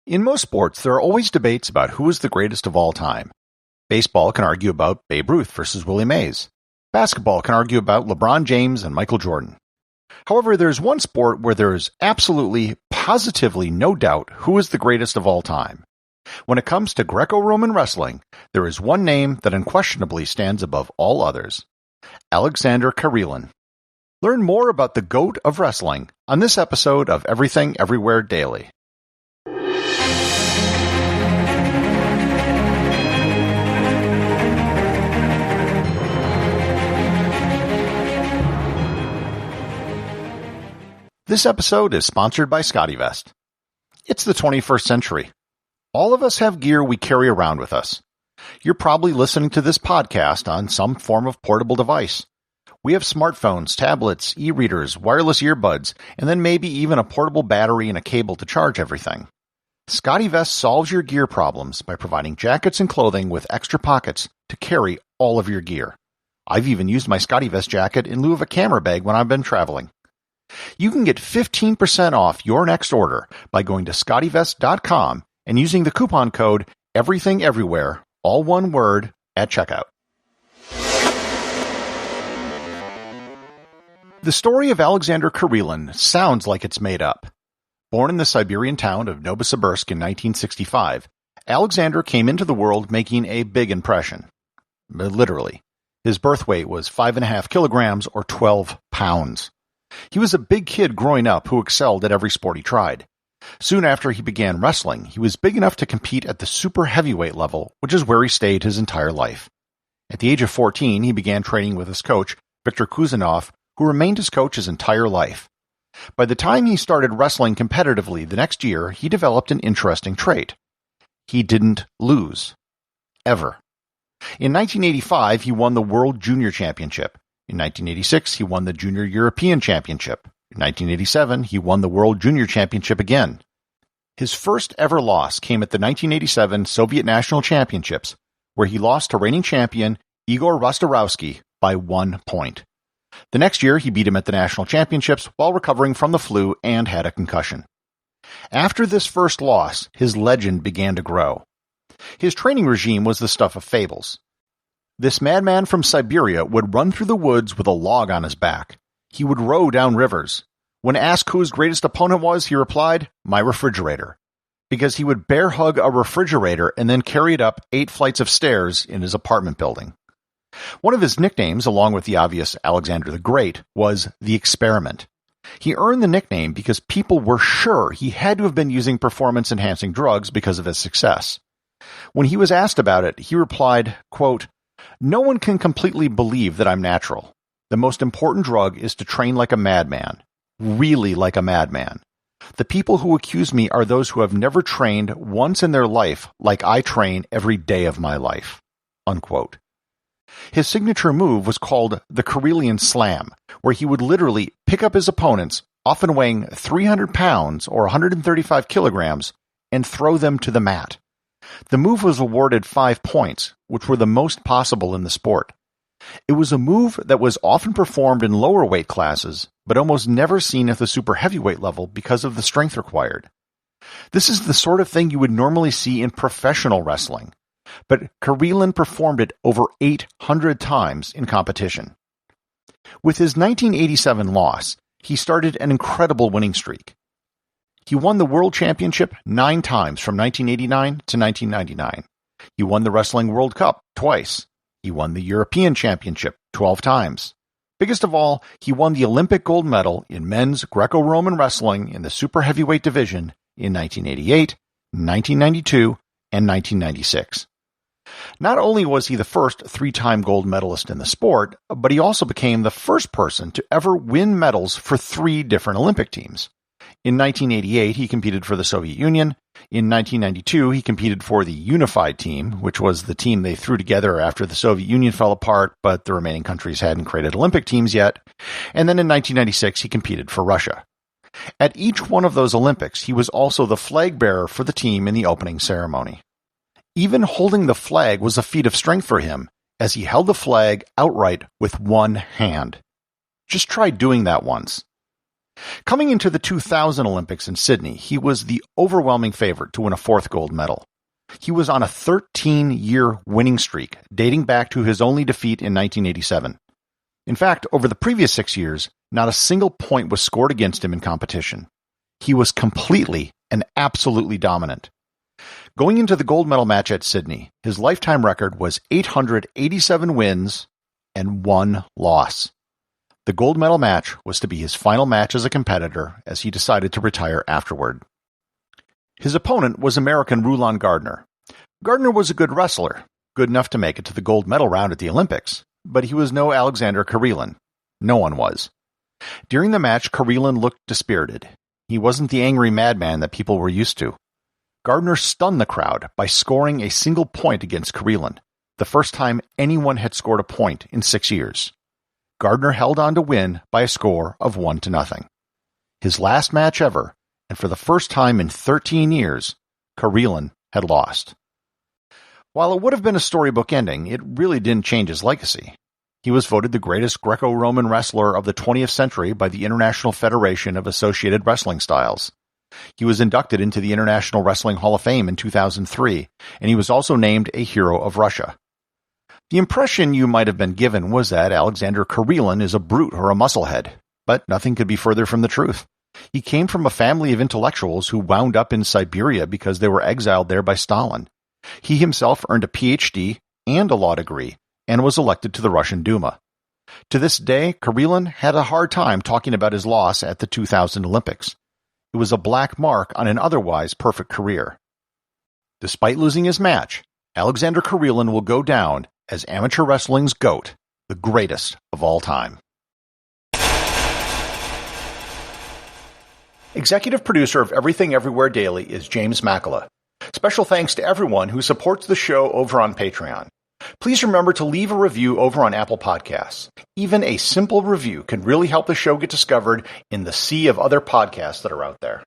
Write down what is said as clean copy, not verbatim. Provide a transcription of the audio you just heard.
In most sports, there are always debates about who is the greatest of all time. Baseball can argue about Babe Ruth versus Willie Mays. Basketball can argue about LeBron James and Michael Jordan. However, there's one sport where there is absolutely, positively no doubt who is the greatest of all time. When it comes to Greco Roman wrestling, there is one name that unquestionably stands above all others: Aleksandr Karelin. Learn more about the GOAT of wrestling on this episode of Everything Everywhere Daily. This episode is sponsored by ScottyVest. It's the 21st century. All of us have gear we carry around with us. You're probably listening to this podcast on some form of portable device. We have smartphones, tablets, e-readers, wireless earbuds, and then maybe even a portable battery and a cable to charge everything. ScottyVest solves your gear problems by providing jackets and clothing with extra pockets to carry all of your gear. I've even used my ScottyVest jacket in lieu of a camera bag when I've been traveling. You can get 15% off your next order by going to scottywest.com and using the coupon code EVERYTHINGEVERYWHERE, all one word, at checkout. The story of Aleksandr Karelin sounds like it's made up. Born in the Siberian town of Novosibirsk in 1965, Aleksandr came into the world making a big impression. Literally. His birth weight was 5.5 kilograms or 12 pounds. He was a big kid growing up who excelled at every sport he tried. Soon after he began wrestling, he was big enough to compete at the super heavyweight level, which is where he stayed his entire life. At the age of 14, he began training with his coach, Viktor Kuzanov, who remained his coach his entire life. By the time he started wrestling competitively the next year, he developed an interesting trait. He didn't lose. Ever. In 1985, he won the World Junior Championship. In 1986, he won the Junior European Championship. In 1987, he won the World Junior Championship again. His first ever loss came at the 1987 Soviet National Championships, where he lost to reigning champion Igor Rostorowski by 1 point. The next year, he beat him at the National Championships while recovering from the flu and had a concussion. After this first loss, his legend began to grow. His training regime was the stuff of fables. This madman from Siberia would run through the woods with a log on his back. He would row down rivers. When asked who his greatest opponent was, he replied, "My refrigerator," because he would bear hug a refrigerator and then carry it up 8 flights of stairs in his apartment building. One of his nicknames, along with the obvious Alexander the Great, was the Experiment. He earned the nickname because people were sure he had to have been using performance-enhancing drugs because of his success. When he was asked about it, he replied, quote, "No one can completely believe that I'm natural. The most important drug is to train like a madman. Really like a madman. The people who accuse me are those who have never trained once in their life like I train every day of my life." Unquote. His signature move was called the Karelian Slam, where he would literally pick up his opponents, often weighing 300 pounds or 135 kilograms, and throw them to the mat. The move was awarded 5 points, which were the most possible in the sport. It was a move that was often performed in lower weight classes, but almost never seen at the super heavyweight level because of the strength required. This is the sort of thing you would normally see in professional wrestling, but Karelin performed it over 800 times in competition. With his 1987 loss, he started an incredible winning streak. He won the World Championship 9 times from 1989 to 1999. He won the Wrestling World Cup twice. He won the European Championship 12 times. Biggest of all, he won the Olympic gold medal in men's Greco Roman wrestling in the super heavyweight division in 1988, 1992, and 1996. Not only was he the first 3-time gold medalist in the sport, but he also became the first person to ever win medals for 3 different Olympic teams. In 1988, he competed for the Soviet Union. In 1992, he competed for the Unified Team, which was the team they threw together after the Soviet Union fell apart, but the remaining countries hadn't created Olympic teams yet. And then in 1996, he competed for Russia. At each one of those Olympics, he was also the flag bearer for the team in the opening ceremony. Even holding the flag was a feat of strength for him, as he held the flag outright with one hand. Just try doing that once. Coming into the 2000 Olympics in Sydney, he was the overwhelming favorite to win a fourth gold medal. He was on a 13-year winning streak, dating back to his only defeat in 1987. In fact, over the previous 6 years, not a single point was scored against him in competition. He was completely and absolutely dominant. Going into the gold medal match at Sydney, his lifetime record was 887 wins and 1 loss. The gold medal match was to be his final match as a competitor, as he decided to retire afterward. His opponent was American Rulon Gardner. Gardner was a good wrestler, good enough to make it to the gold medal round at the Olympics, but he was no Aleksandr Karelin. No one was. During the match, Karelin looked dispirited. He wasn't the angry madman that people were used to. Gardner stunned the crowd by scoring a single point against Karelin, the first time anyone had scored a point in 6 years. Gardner held on to win by a score of 1-0. His last match ever, and for the first time in 13 years, Karelin had lost. While it would have been a storybook ending, it really didn't change his legacy. He was voted the greatest Greco Roman wrestler of the 20th century by the International Federation of Associated Wrestling Styles. He was inducted into the International Wrestling Hall of Fame in 2003, and he was also named a Hero of Russia. The impression you might have been given was that Aleksandr Karelin is a brute or a musclehead, but nothing could be further from the truth. He came from a family of intellectuals who wound up in Siberia because they were exiled there by Stalin. He himself earned a PhD and a law degree, and was elected to the Russian Duma. To this day, Karelin had a hard time talking about his loss at the 2000 Olympics. It was a black mark on an otherwise perfect career. Despite losing his match, Aleksandr Karelin will go down as amateur wrestling's GOAT, the greatest of all time. Executive producer of Everything Everywhere Daily is James Makkyla. Special thanks to everyone who supports the show over on Patreon. Please remember to leave a review over on Apple Podcasts. Even a simple review can really help the show get discovered in the sea of other podcasts that are out there.